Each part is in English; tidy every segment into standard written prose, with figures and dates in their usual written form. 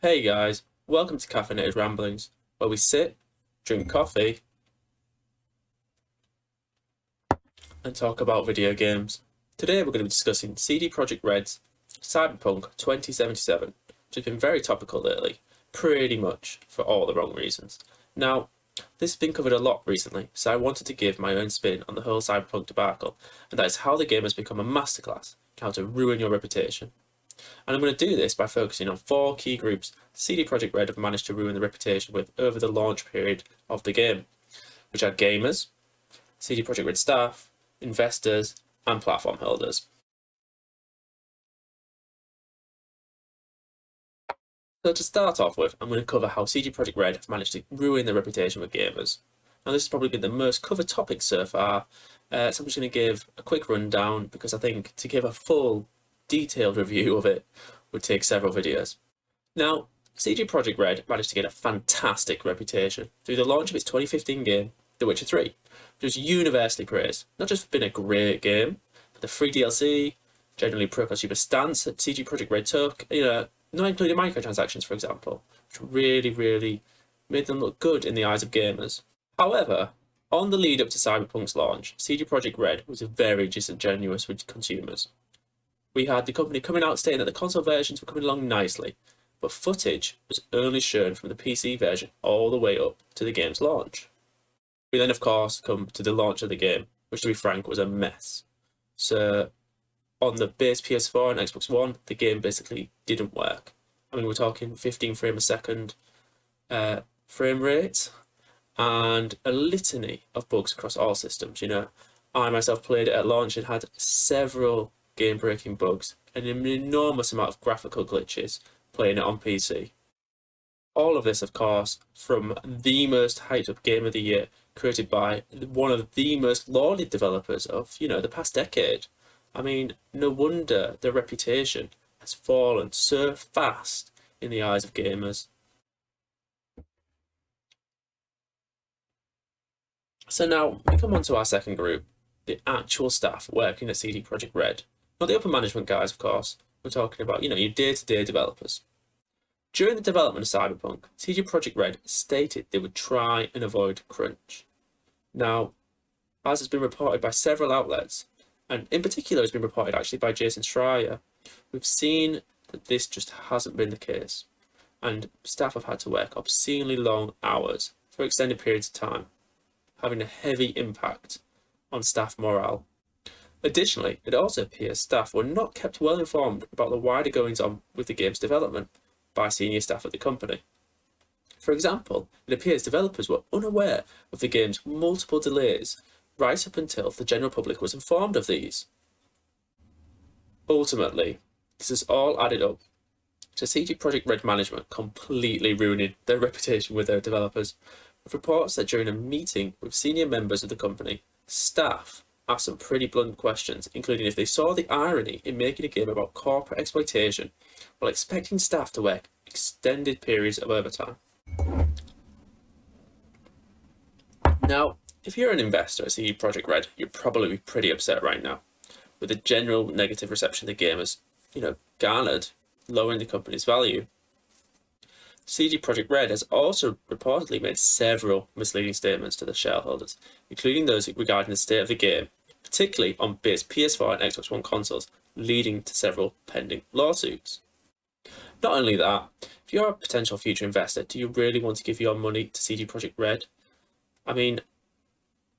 Hey guys, welcome to Caffeinated Ramblings, where we sit, drink coffee, and talk about video games. Today we're going to be discussing CD Projekt Red's Cyberpunk 2077, which has been very topical lately, pretty much for all the wrong reasons. Now, this has been covered a lot recently, so I wanted to give my own spin on the whole Cyberpunk debacle, and that is how the game has become a masterclass in how to ruin your reputation. And I'm going to do this by focusing on 4 key groups CD Projekt Red have managed to ruin the reputation with over the launch period of the game, which are gamers, CD Projekt Red staff, investors, and platform holders. So to start off with, I'm going to cover how CD Projekt Red have managed to ruin their reputation with gamers. Now this has probably been the most covered topic so far, so I'm just going to give a quick rundown because I think to give a full detailed review of it would take several videos. Now, CD Projekt Red managed to get a fantastic reputation through the launch of its 2015 game, The Witcher 3, which was universally praised, not just for being a great game, but the free DLC, generally pro-consumer stance that CD Projekt Red took, not including microtransactions, for example, which really made them look good in the eyes of gamers. However, on the lead up to Cyberpunk's launch, CD Projekt Red was very disingenuous with consumers. We had the company coming out stating that the console versions were coming along nicely, but footage was only shown from the PC version all the way up to the game's launch. We then, of course, come to the launch of the game, which, to be frank, was a mess. So, on the base PS4 and Xbox One, the game basically didn't work. I mean, we're talking 15 frames a second frame rate, and a litany of bugs across all systems. I myself played it at launch and had several game-breaking bugs and an enormous amount of graphical glitches playing it on PC. All of this, of course, from the most hyped-up game of the year, created by one of the most lauded developers of, the past decade. I mean, no wonder their reputation has fallen so fast in the eyes of gamers. So now, we come on to our second group, the actual staff working at CD Projekt Red. Not the upper management guys, of course. We're talking about, your day-to-day developers. During the development of Cyberpunk, CD Projekt Red stated they would try and avoid crunch. Now, as has been reported by several outlets, and in particular has been reported actually by Jason Schreier, we've seen that this just hasn't been the case, and staff have had to work obscenely long hours for extended periods of time, having a heavy impact on staff morale. Additionally, it also appears staff were not kept well informed about the wider goings-on with the game's development by senior staff at the company. For example, it appears developers were unaware of the game's multiple delays right up until the general public was informed of these. Ultimately, this has all added up to CD Projekt Red management completely ruining their reputation with their developers, with reports that during a meeting with senior members of the company, staff asked some pretty blunt questions, including if they saw the irony in making a game about corporate exploitation while expecting staff to work extended periods of overtime. Now, if you're an investor at CD Projekt Red, you're probably pretty upset right now with the general negative reception the game has, garnered, lowering the company's value. CD Projekt Red has also reportedly made several misleading statements to the shareholders, including those regarding the state of the game, particularly on base PS4 and Xbox One consoles, leading to several pending lawsuits. Not only that, if you're a potential future investor, do you really want to give your money to CD Projekt Red? I mean,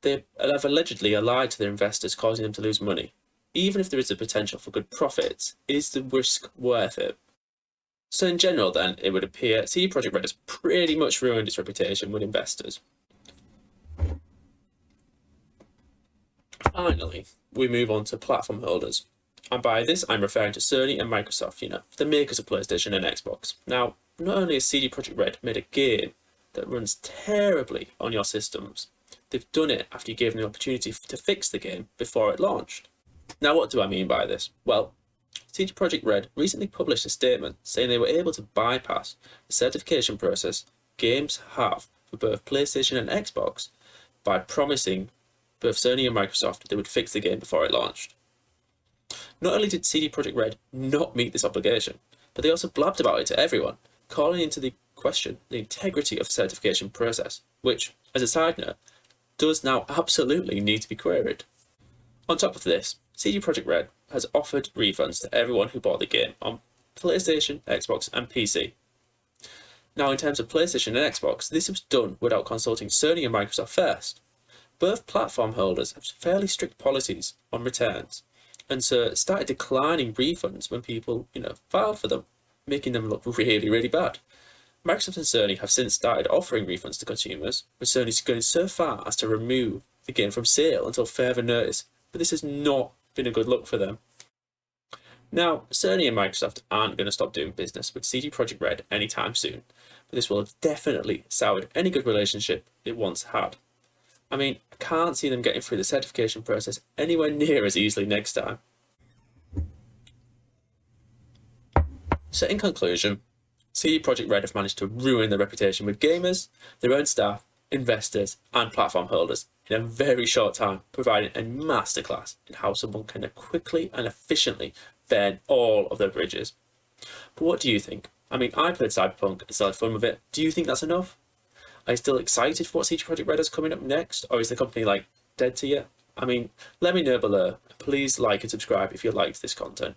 they have allegedly lied to their investors, causing them to lose money. Even if there is a potential for good profits, is the risk worth it? So in general then, it would appear CD Projekt Red has pretty much ruined its reputation with investors. Finally, we move on to platform holders. And by this, I'm referring to Sony and Microsoft, the makers of PlayStation and Xbox. Now, not only has CD Projekt Red made a game that runs terribly on your systems, they've done it after you gave them the opportunity to fix the game before it launched. Now, what do I mean by this? Well, CD Projekt Red recently published a statement saying they were able to bypass the certification process games have for both PlayStation and Xbox by promising both Sony and Microsoft they would fix the game before it launched. Not only did CD Projekt Red not meet this obligation, but they also blabbed about it to everyone, calling into the question the integrity of the certification process, which, as a side note, does now absolutely need to be queried. On top of this, CD Projekt Red has offered refunds to everyone who bought the game on PlayStation, Xbox and PC. Now, in terms of PlayStation and Xbox, this was done without consulting Sony and Microsoft first. Both platform holders have fairly strict policies on returns, and so started declining refunds when people, filed for them, making them look really, really bad. Microsoft and Sony have since started offering refunds to consumers, with Sony going so far as to remove the game from sale until further notice, but this has not been a good look for them. Now, Sony and Microsoft aren't going to stop doing business with CD Projekt Red anytime soon, but this will have definitely soured any good relationship it once had. I mean, I can't see them getting through the certification process anywhere near as easily next time. So in conclusion, CD Projekt Red have managed to ruin their reputation with gamers, their own staff, investors and platform holders in a very short time, providing a masterclass in how someone can quickly and efficiently burn all of their bridges. But what do you think? I mean, I played Cyberpunk and still had fun with it. Do you think that's enough? Are you still excited for what CD Projekt Red is coming up next? Or is the company dead to you? I mean, let me know below. Please like and subscribe if you liked this content.